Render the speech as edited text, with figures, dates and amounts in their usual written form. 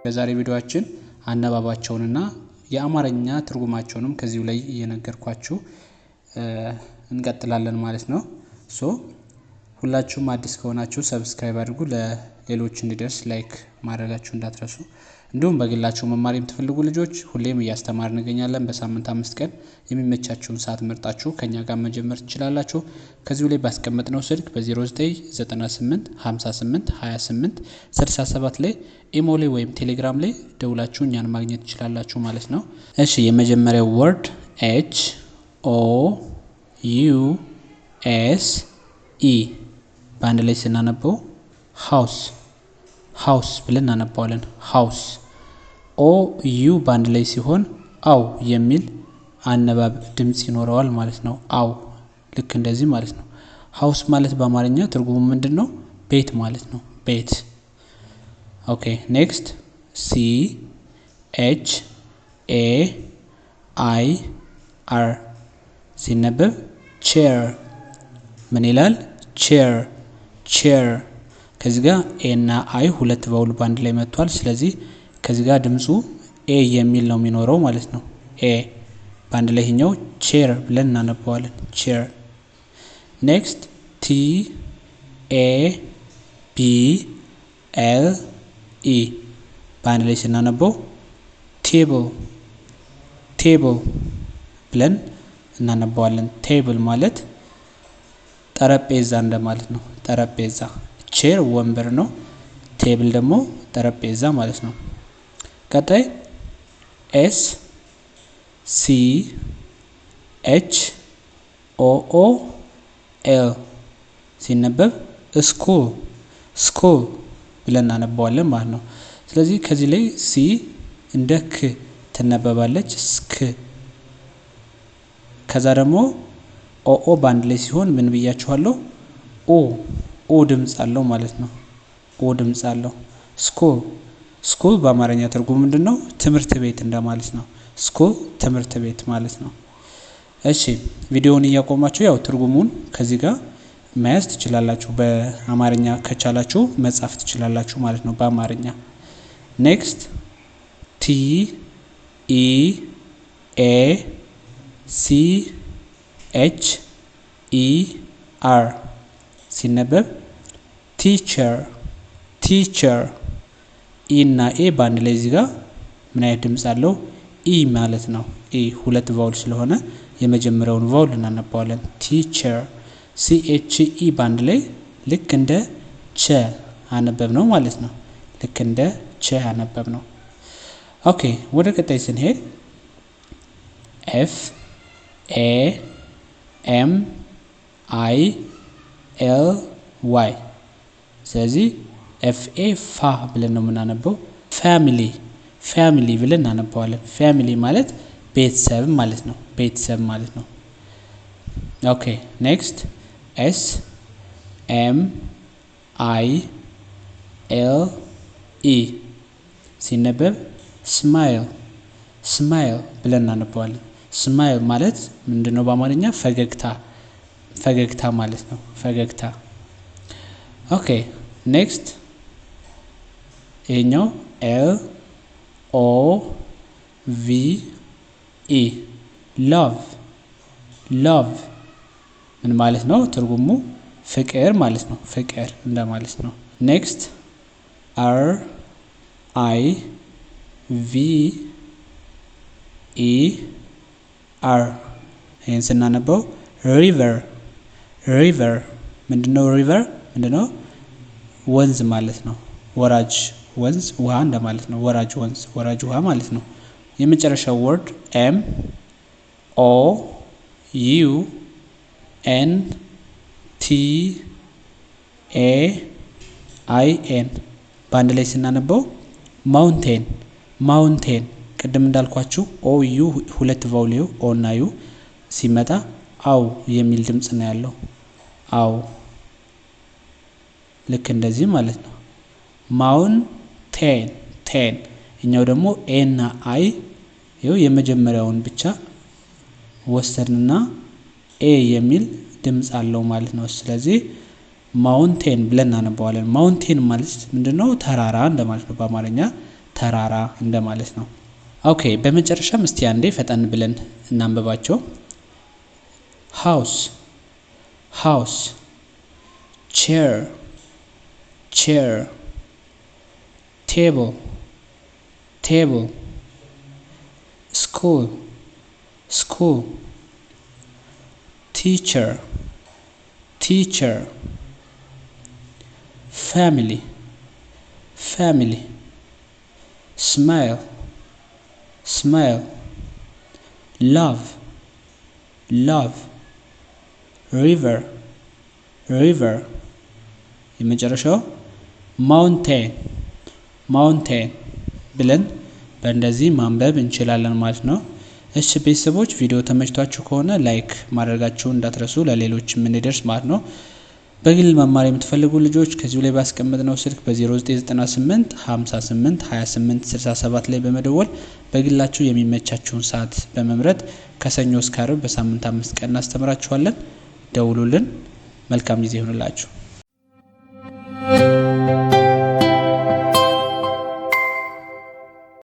በዛሬ ቪዲዮአችን አነባባቸውንና የአማርኛ ትርጉማቸውንም ከዚሁ ላይ እየነገርኳችሁ እንቀጥላለን ማለት ነው። ሁላችሁም አዲስ ከሆናችሁ ሰብስክራይብ አድርጉ፣ ለሌሎች እንዲደርስ ላይክ ማድረጋችሁ እንዳትረሱ። እንዲሁም በግላችሁ መማር የምትፈልጉ ልጆች ሁሌም እያስተማርን እንገኛለን። በሳምንት 5 ቀን የሚመቻችሁን ሰዓት መርጣችሁ ከኛ ጋር መጀመር ትችላላችሁ። ከዚሁ ላይ ባስቀመጥነው ስልክ በ0998 58 28 67 ላይ ኢሞ ላይ ወይም ቴሌግራም ላይ ደውላችሁ እኛን ማግኘት ትችላላችሁ ማለት ነው። እሺ የመጀመሪያው ወርድ HOUSE በአንድ ላይ ስናነበው ሃውስ ብለን እናነባዋለን። ሃውስ OU በአንድ ላይ ሲሆን አው የሚል አነባብ ድምጽ ይኖረዋል ማለት ነው። አው ልክ እንደዚህ ማለት ነው። ሃውስ ማለት በአማርኛ ትርጉሙ ምንድነው? ቤት ማለት ነው። ቤት። ኦኬ ኔክስት CHAIR ሲነበብ ቼር። ምን ይላል? ቼር። ከዚህ ጋር ኤ እና አይ ሁለት ቫውል ባንድ ላይ መጥቷል። ስለዚህ ከዚህ ጋር ድምጹ ኤ የሚል ነው የሚኖረው ማለት ነው። ኤ ባንድ ላይ ሆኛው ቼር ብለን እናነባዋለን። ቼር። ኔክስት TABLE ባንድ ላይ ስናነበው ቴብል ብለን እናነባዋለን። ቴብል ማለት ጠረጴዛ እንደማለት ነው። ጠረጴዛ። ቼር ወንበር ነው። ቴብል ደግሞ ጠረጴዛ ማለት ነው። ቀጣይ SCHOOL ሲነበብ ስኩል ብለን እናነባዋለን ማለት ነው። ስለዚህ ከዚህ ላይ ሲ እንደ ክ ትነበባለች፣ ስክ። ከዛ ደግሞ ኦኦ ባንድ ላይ ሲሆን ምን ብያችኋለሁ? ኦ ድምጽ አለው ማለት ነው። ኦ ድምጽ አለው። ስኩል በአማርኛ ትርጉም ምንድነው? ትምህርት ቤት እንደማለት ነው። ስኩል ትምህርት ቤት ማለት ነው። እሺ ቪዲዮውን እያቆማችሁ ያው ትርጉሙን ከዚህ ጋር መያዝ ትችላላችሁ። በአማርኛ ከቻላችሁ መጻፍ ትችላላችሁ ማለት ነው በአማርኛ። ኔክስት TEACHER ሲነበብ ቲቸር። ኢ እና ኤ ባንድ ላይ እዚህ ጋር ምን አይነት ድምጽ አለው? ኢ ማለት ነው። ኢ ሁለት ቫውል ስለሆነ የመጀመሪያውን ቫውል እናነባዋለን። ቲቸር። CHE ባንድ ላይ ልክ እንደ ቸ አነበብ ነው ማለት ነው። ልክ እንደ ቸ አነበብ ነው። ኦኬ ወደ ቀጣይ ስንሄድ FAMILY ስለዚህ FA ፋ ብለን ነው የምናነበው። ፋሚሊ ብለን እናነባዋለን። ፋሚሊ ማለት ቤተሰብ ማለት ነው። ቤተሰብ ማለት ነው። ኦኬ ኔክስት SMILE ሲነበብ ስማይል ብለን እናነባዋለን። ስማይል ማለት ምንድነው? በአማርኛ ፈገግታ ማለት ነው። ፈገግታ። ኦኬ ኔክስት ይሄኛው LOVE ሎቭ ምን ማለት ነው? ትርጉሙ ፍቅር ማለት ነው። ፍቅር እንደማለት ነው። ኔክስት RIVER ይሄን ስናነበው ሪቨር ምንድነው? ሪቨር ምንድነው? ወንዝ ማለት ነው። ወራጅ ወንዝ ውሃ እንደማለት ነው። ወራጅ ወንዝ፣ ወራጅ ውሃ ማለት ነው። የመጨረሻው ወርድ MOUNTAIN በአንድ ላይ ስናነበው ማውንቴን። ቅድም እንዳልኳችሁ OU ሁለት ቫውል ኦ እና ዩ ሲመጣ አው የሚል ድምጽ ነው ያለው። አው ልክ እንደዚህ ማለት ነው። ማውንቴን። እኛው ደግሞ ኤ እና አይ ይኸው የመጀመሪያውን ብቻ ወሰድንና ኤ የሚል ድምጽ አለው ማለት ነው። ስለዚህ ማውንቴን ብለን እናነባዋለን። ማውንቴን ማለት ምንድነው? ተራራ እንደማለት ነው በአማርኛ። ተራራ እንደማለት ነው። ኦኬ በመጨረሻም እስቲ አንዴ ፈጠን ብለን እናንብባቸው። house house chair chair table table school school teacher teacher family family smile smile love love river river የመጨረሻው mountain mountain ብለን በእንደዚህ ማንበብ እንችላለን ማለት ነው። እሺ ቤተሰቦች ቪዲዮ ተመችቷችሁ ከሆነ ላይክ ማድረጋችሁን እንዳትረሱ ለሌሎችም እንዲደርስ ማለት ነው። በግል መማር የምትፈልጉ ልጆች ከዚሁ ላይ ባስቀመጥነው ስልክ በ0998 58 28 67 ላይ በመደወል በግላችሁ የሚመቻችሁን ሰዓት በመምረጥ ከሰኞ እስከ ዓርብ በሳምንት 5 ቀን እናስተምራችኋለን። ደውሉልን። መልካም ጊዜ ይሁንላችሁ።